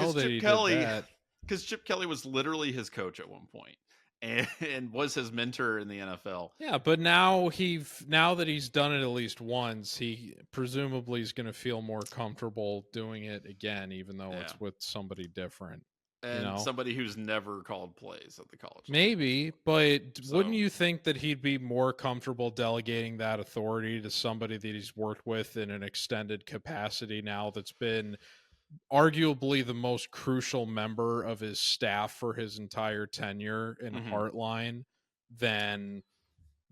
because Chip Kelly was literally his coach at one point. and was his mentor in the NFL. Yeah, but now that he's done it at least once, he presumably is going to feel more comfortable doing it again, even though Yeah. it's with somebody different. And somebody who's never called plays at the college level. Maybe, but wouldn't you think that he'd be more comfortable delegating that authority to somebody that he's worked with in an extended capacity now that's been arguably the most crucial member of his staff for his entire tenure in Heartline than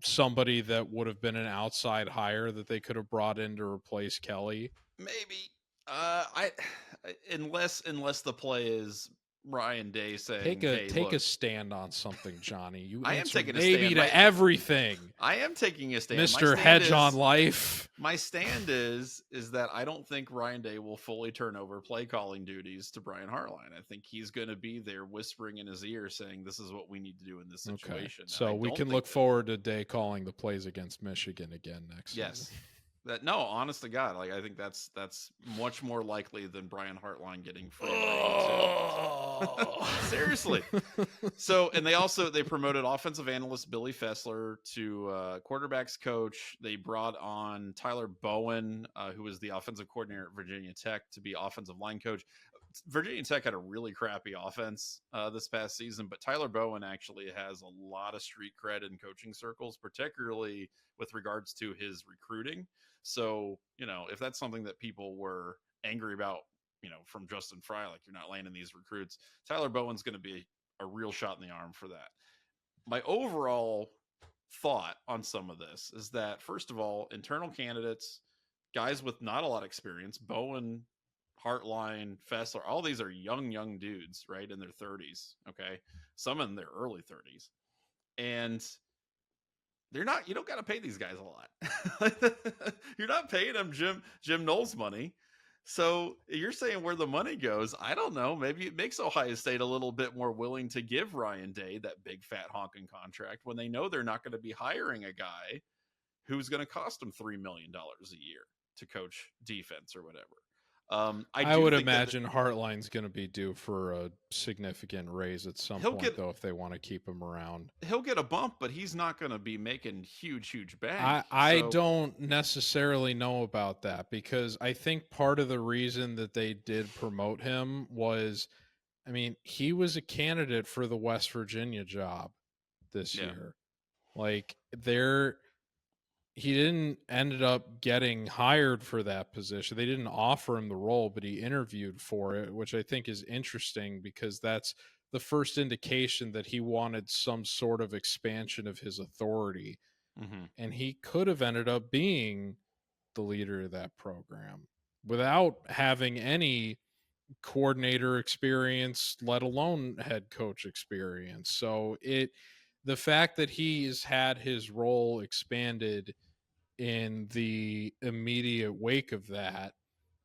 somebody that would have been an outside hire that they could have brought in to replace Kelly? Maybe. Unless the play is Ryan Day saying, take a stand on something, Johnny. You I am taking a stand to everything. I am taking a stand. Mr. Hedge on life. My stand is that I don't think Ryan Day will fully turn over play calling duties to Brian Hartline. I think he's going to be there whispering in his ear saying, this is what we need to do in this situation. Okay. So we can look forward to Day calling the plays against Michigan again next season. No, honest to God, like I think that's much more likely than Brian Hartline getting free. Seriously. So, and they promoted offensive analyst Billy Fessler to quarterbacks coach. They brought on Tyler Bowen, who was the offensive coordinator at Virginia Tech, to be offensive line coach. Virginia Tech had a really crappy offense this past season, but Tyler Bowen actually has a lot of street cred in coaching circles, particularly with regards to his recruiting. So, if that's something that people were angry about, from Justin Fry, like you're not landing these recruits, Tyler Bowen's going to be a real shot in the arm for that. My overall thought on some of this is that, first of all, internal candidates, guys with not a lot of experience, Bowen, Hartline, Fessler, all these are young dudes, right, in their 30s, okay? Some in their early 30s. And you don't got to pay these guys a lot. You're not paying them Jim Knowles money. So you're saying where the money goes, I don't know. Maybe it makes Ohio State a little bit more willing to give Ryan Day that big fat honking contract when they know they're not going to be hiring a guy who's going to cost them $3 million a year to coach defense or whatever. I would imagine Hartline's going to be due for a significant raise at some point, though, if they want to keep him around. He'll get a bump, but he's not going to be making huge bank. I don't necessarily know about that, because I think part of the reason that they did promote him was, he was a candidate for the West Virginia job this year. Like, he didn't ended up getting hired for that position. They didn't offer him the role, but he interviewed for it, which I think is interesting because that's the first indication that he wanted some sort of expansion of his authority. And he could have ended up being the leader of that program without having any coordinator experience, let alone head coach experience. So the fact that he's had his role expanded in the immediate wake of that,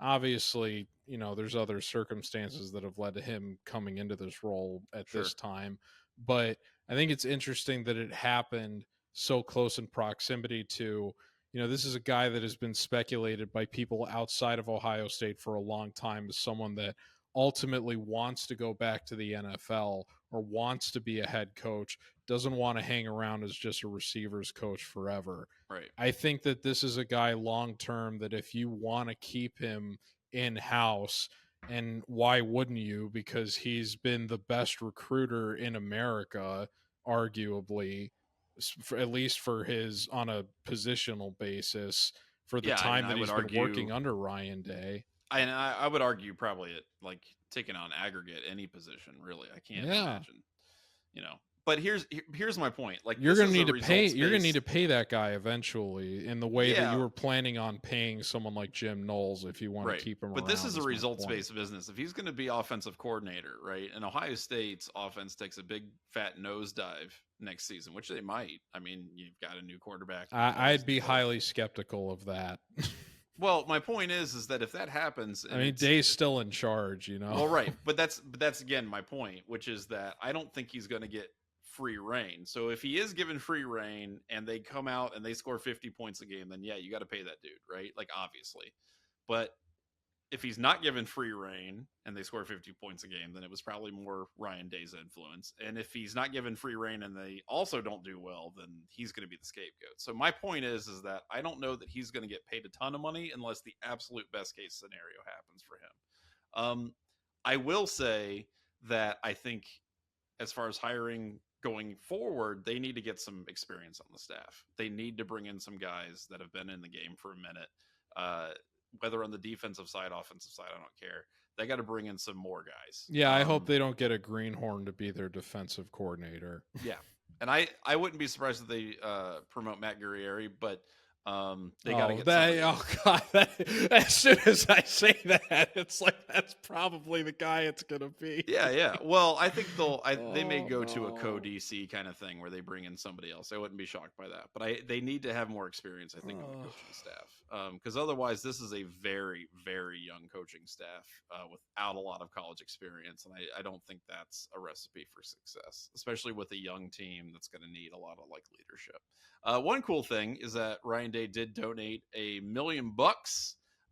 obviously, there's other circumstances that have led to him coming into this role at this time. But I think it's interesting that it happened so close in proximity to, this is a guy that has been speculated by people outside of Ohio State for a long time as someone that ultimately wants to go back to the NFL or wants to be a head coach, doesn't want to hang around as just a receivers coach forever. Right. I think that this is a guy long term that if you want to keep him in-house, and why wouldn't you? Because he's been the best recruiter in America, arguably, at least for his on a positional basis for the time that he's been working under Ryan Day. I would argue probably like taking on aggregate any position, really. I can't imagine, But here's my point. Like, you're going to need to pay. You're going to need to pay that guy eventually in the way that you were planning on paying someone like Jim Knowles if you want to keep him around. But this is a results-based business. If he's going to be offensive coordinator, right, and Ohio State's offense takes a big fat nosedive next season, which they might. You've got a new quarterback. I'd be highly skeptical of that. Well, my point is that if that happens, Day's still in charge, Well, right, but that's again my point, which is that I don't think he's going to get free reign. So if he is given free reign and they come out and they score 50 points a game, then yeah, you got to pay that dude, right? Like, obviously. But if he's not given free reign and they score 50 points a game, then it was probably more Ryan Day's influence. And if he's not given free reign and they also don't do well, then he's going to be the scapegoat. So my point is that I don't know that he's going to get paid a ton of money unless the absolute best case scenario happens for him. I will say that I think as far as hiring going forward, they need to get some experience on the staff. They need to bring in some guys that have been in the game for a minute. Whether on the defensive side, offensive side, I don't care. They got to bring in some more guys. Yeah, I hope they don't get a greenhorn to be their defensive coordinator. Yeah, and I wouldn't be surprised if they promote Matt Guerrieri, but they got to get somebody. Oh God! As soon as I say that, it's like that's probably the guy it's gonna be. Yeah. Well, I think they may go to a co-DC kind of thing where they bring in somebody else. I wouldn't be shocked by that, but they need to have more experience, I think, on the coaching staff, because otherwise, this is a very, very young coaching staff without a lot of college experience, and I don't think that's a recipe for success, especially with a young team that's going to need a lot of leadership. One cool thing is that Ryan Day did donate $1 million,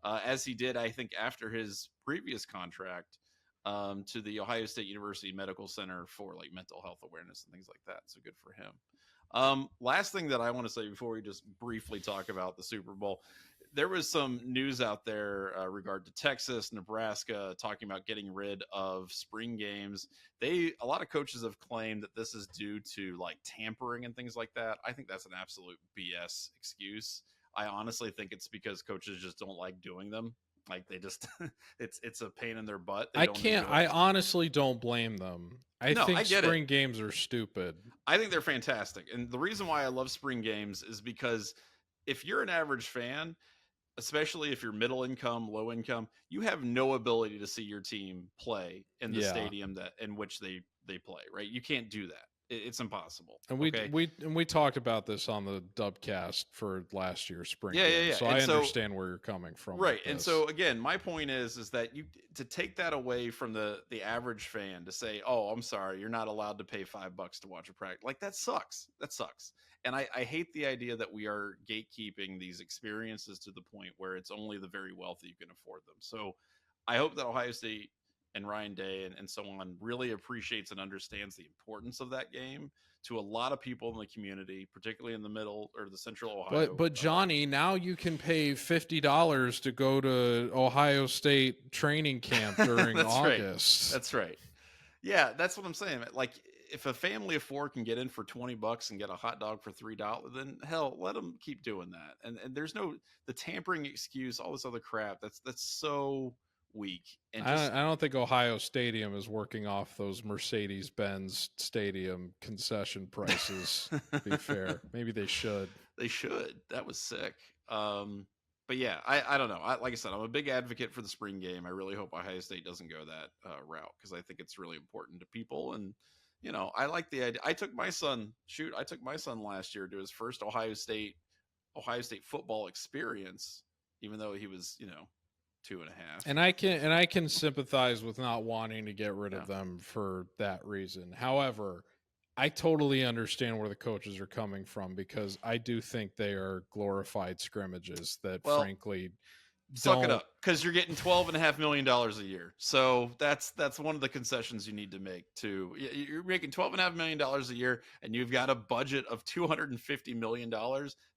as he did, I think, after his previous contract, to the Ohio State University Medical Center for mental health awareness and things like that. So good for him. Last thing that I want to say before we just briefly talk about the Super Bowl, there was some news out there regard to Texas, Nebraska, talking about getting rid of spring games. A lot of coaches have claimed that this is due to tampering and things like that. I think that's an absolute BS excuse. I honestly think it's because coaches just don't like doing them. They just, it's a pain in their butt. I honestly don't blame them. I think spring games are stupid. I think they're fantastic. And the reason why I love spring games is because if you're an average fan, especially if you're middle income, low income, you have no ability to see your team play in the stadium in which they play, right? You can't do that. It's impossible. And we talked about this on the Dubcast for last year's spring game. Yeah. So I understand where you're coming from. Right. And so again, my point is that to take that away from the average fan, to say, oh, I'm sorry, you're not allowed to pay $5 to watch a practice. That sucks. That sucks. And I hate the idea that we are gatekeeping these experiences to the point where it's only the very wealthy who can afford them. So I hope that Ohio State and Ryan Day and so on really appreciates and understands the importance of that game to a lot of people in the community, particularly in the middle or the central Ohio. But Johnny, now you can pay $50 to go to Ohio State training camp during August. Right. That's right. Yeah, that's what I'm saying. If a family of 4 can get in for $20 and get a hot dog for $3, then hell, let them keep doing that. And there's the tampering excuse, all this other crap. That's so weak. And I don't think Ohio Stadium is working off those Mercedes-Benz Stadium concession prices. To be fair, maybe they should. They should. That was sick. But yeah, I don't know. Like I said, I'm a big advocate for the spring game. I really hope Ohio State doesn't go that route because I think it's really important to people. And I like the idea. I took my son last year to his first Ohio State football experience, even though he was 2.5. And I can sympathize with not wanting to get rid of them for that reason. However, I totally understand where the coaches are coming from because I do think they are glorified scrimmages that frankly suck it up because you're getting $12.5 million a year. So that's one of the concessions you need to make too. You're making $12.5 million a year and you've got a budget of $250 million.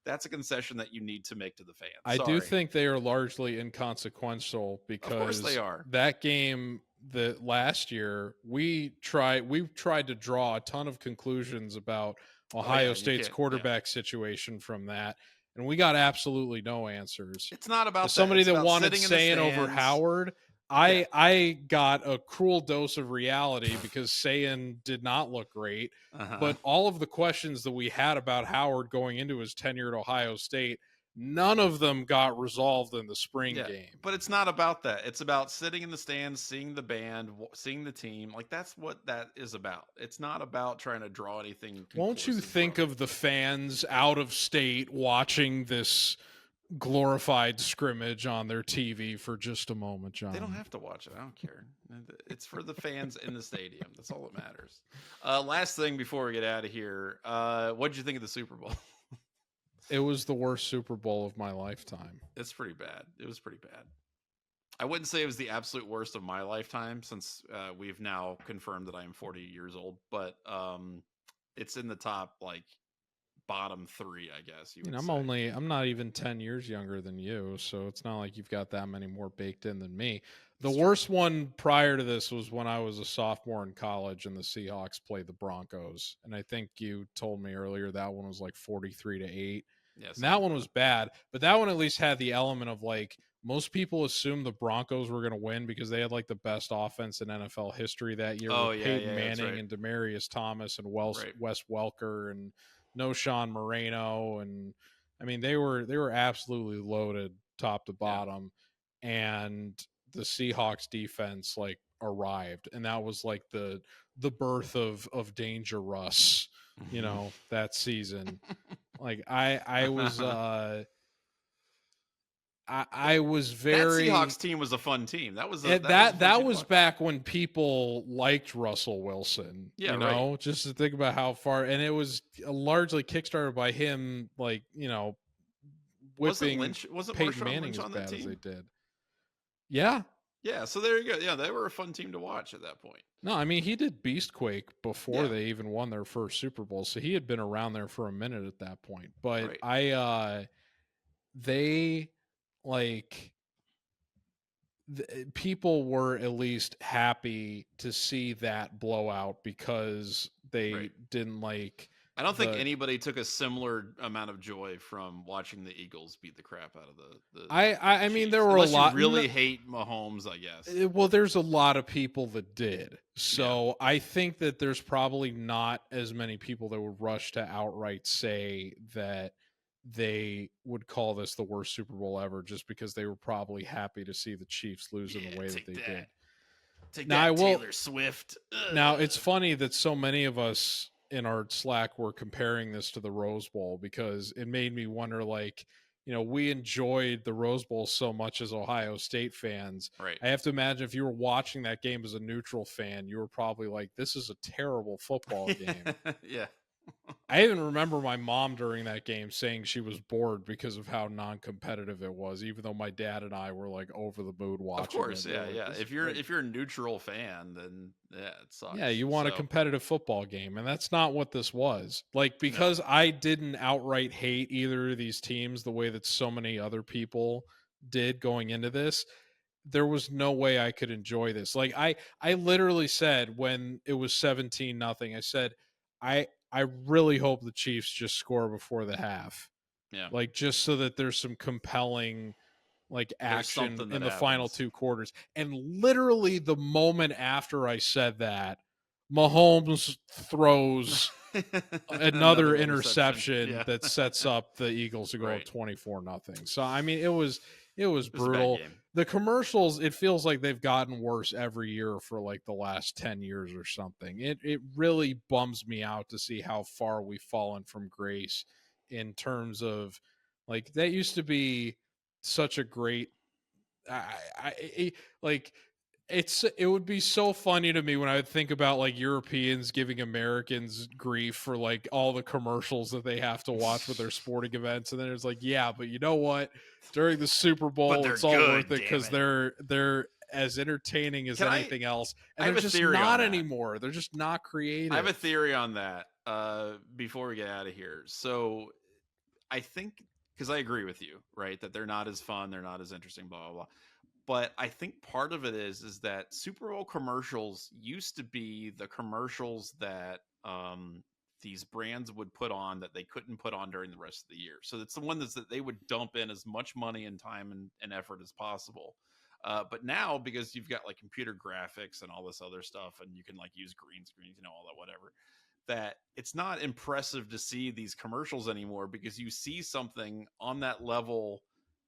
That's a concession that you need to make to the fans. I do think they are largely inconsequential because of course they are. That game the last year we tried to draw a ton of conclusions about Ohio State's quarterback situation from that. And we got absolutely no answers. It's not about somebody that wanted Sayin over Howard. I got a cruel dose of reality because Sayin did not look great. But all of the questions that we had about Howard going into his tenure at Ohio State, none of them got resolved in the spring game. But it's not about that. It's about sitting in the stands, seeing the band, seeing the team. That's what that is about. It's not about trying to draw anything. Won't you think of the fans out of state watching this glorified scrimmage on their TV for just a moment, John? They don't have to watch it. I don't care. It's for the fans in the stadium. That's all that matters. Last thing before we get out of here. What did you think of the Super Bowl? It was the worst Super Bowl of my lifetime. It's pretty bad. It was pretty bad. I wouldn't say it was the absolute worst of my lifetime, since we've now confirmed that I am 40 years old, but it's in the top, like, bottom 3, I guess you would say. I'm not even 10 years younger than you, so it's not like you've got that many more baked in than me. The worst one prior to this was when I was a sophomore in college and the Seahawks played the Broncos. And I think you told me earlier that one was like 43-8. Yeah, And that one like was bad, but that one at least had the element of like most people assumed the Broncos were going to win because they had like the best offense in NFL history that year with Peyton Manning and Demaryius Thomas and Wes Welker and no Sean Moreno, and I mean they were absolutely loaded top to bottom, and the Seahawks defense like arrived, and that was like the birth of Danger Russ, you know, that season. Like I was I was very. That Seahawks team was a fun team. That was that was back when people liked Russell Wilson. Yeah, you know, just to think about how far, and it was largely kickstarted by him, like, you know, whipping wasn't Peyton Marshawn Manning Lynch as on bad that team? as they did. Yeah. Yeah, so there you go. Yeah, they were a fun team to watch at that point. No, I mean he did Beastquake before they even won their first Super Bowl, so he had been around there for a minute at that point. But they like people were at least happy to see that blowout because they didn't like. I don't think anybody took a similar amount of joy from watching the Eagles beat the crap out of the I mean, there were Unless a lot. You really hate Mahomes, I guess. Well, there's a lot of people that did. So I think that there's probably not as many people that would rush to outright say that they would call this the worst Super Bowl ever just because they were probably happy to see the Chiefs lose in the way that they did. Take that, Taylor Swift. Now, it's funny that so many of us in our Slack were comparing this to the Rose Bowl because it made me wonder, like, you know, we enjoyed the Rose Bowl so much as Ohio State fans. Right. I have to imagine if you were watching that game as a neutral fan, you were probably like, this is a terrible football game. Yeah. I even remember my mom during that game saying she was bored because of how non-competitive it was, even though my dad and I were like over the mood watching. Of course, it. Yeah. If you're a neutral fan, then it sucks. Yeah, you want a competitive football game, and that's not what this was. Like, because I didn't outright hate either of these teams the way that so many other people did going into this, there was no way I could enjoy this. Like, I literally said when it was 17-0, I said, I really hope the Chiefs just score before the half. Yeah. Like, just so that there's some compelling like action in the final 2 quarters. And literally the moment after I said that, Mahomes throws another interception that sets up the Eagles to go up 24-0. So I mean, it was brutal. The commercials, it feels like they've gotten worse every year for like the last 10 years or something. It really bums me out to see how far we've fallen from grace in terms of, like, that used to be such a great it would be so funny to me when I would think about like Europeans giving Americans grief for like all the commercials that they have to watch with their sporting events, and then it's like, yeah, but you know what, during the Super Bowl it's all worth it because they're as entertaining as anything else, and they're just not anymore. They're just not creative. I have a theory on that before we get out of here. So I think, because I agree with you, right, that they're not as fun, they're not as interesting, blah, blah, blah. But I think part of it is that Super Bowl commercials used to be the commercials that these brands would put on that they couldn't put on during the rest of the year. So it's the one that they would dump in as much money and time and effort as possible. But now, because you've got like computer graphics and all this other stuff, and you can like use green screens, all that, whatever, that it's not impressive to see these commercials anymore because you see something on that level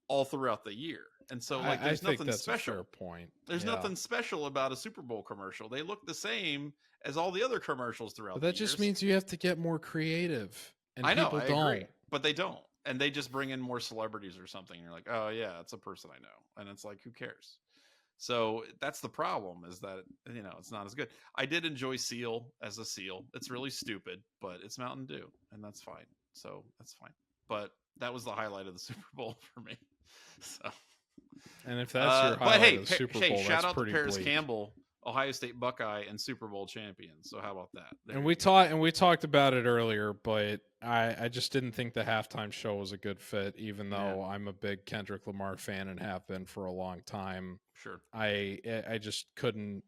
all throughout the year. And so like there's nothing special. A fair point. There's nothing special about a Super Bowl commercial. They look the same as all the other commercials throughout the years. That just means you have to get more creative. And I know, people I don't. agree, but they don't. And they just bring in more celebrities or something. You're like, oh yeah, it's a person I know. And it's like, who cares? So that's the problem, is that, it's not as good. I did enjoy Seal as a Seal. It's really stupid, but it's Mountain Dew, and that's fine. So that's fine. But that was the highlight of the Super Bowl for me. So And if that's your highlight of the Super Bowl, shout that's out to pretty Paris bleak. Campbell, Ohio State Buckeye and Super Bowl champion. So how about that? And we talked about it earlier, but I just didn't think the halftime show was a good fit, even though I'm a big Kendrick Lamar fan and have been for a long time. Sure. I just couldn't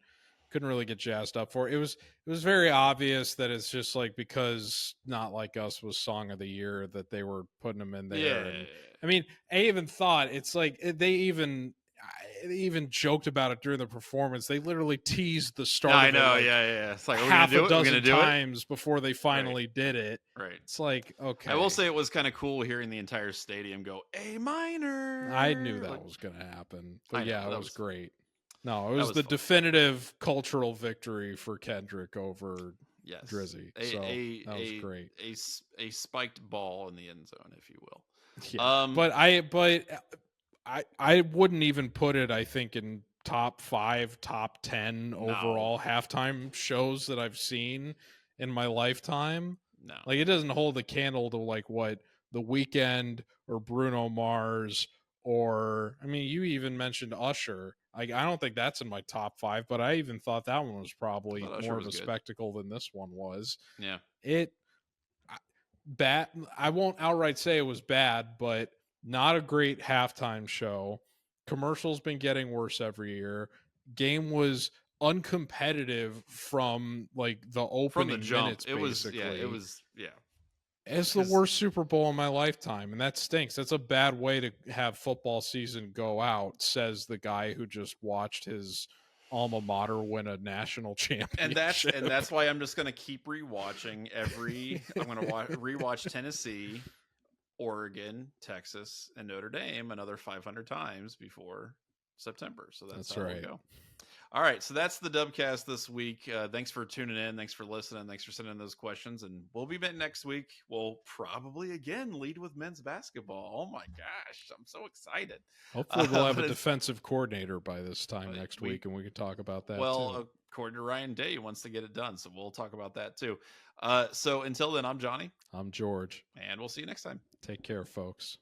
really get jazzed up for it. It was very obvious that it's just like because Not Like Us was Song of the Year that they were putting them in there. Yeah. And, I mean, I even thought it's like they even joked about it during the performance. They literally teased the start. I know, of it, yeah. It's like half a dozen do times before they finally did it. Right. It's like, okay. I will say it was kind of cool hearing the entire stadium go A minor. I knew that was going to happen, but it was great. No, it was the fun. Definitive cultural victory for Kendrick over Drizzy. That was great. A spiked ball in the end zone, if you will. Yeah. But I wouldn't even put it, I think, in top 5, top 10 overall halftime shows that I've seen in my lifetime. No. Like, it doesn't hold a candle to like what The Weeknd or Bruno Mars or, I mean, you even mentioned Usher. I don't think that's in my top 5, but I even thought that one was probably more of a spectacle than this one was. Yeah. I won't outright say it was bad, but not a great halftime show. Commercial's been getting worse every year. Game was uncompetitive from like the opening minutes. It's the worst Super Bowl in my lifetime, and that stinks. That's a bad way to have football season go out, says the guy who just watched his alma mater win a national championship. And that's why I'm just going to keep rewatching I'm going to rewatch Tennessee, Oregon, Texas, and Notre Dame another 500 times before September. So that's how we go. All right, so that's the Dubcast this week. Thanks for tuning in. Thanks for listening. Thanks for sending those questions. And we'll be back next week. We'll probably, again, lead with men's basketball. Oh, my gosh. I'm so excited. Hopefully we'll have a defensive coordinator by this time next week, and we can talk about that, too. According to Ryan Day, wants to get it done, so we'll talk about that, too. So until then, I'm Johnny. I'm George. And we'll see you next time. Take care, folks.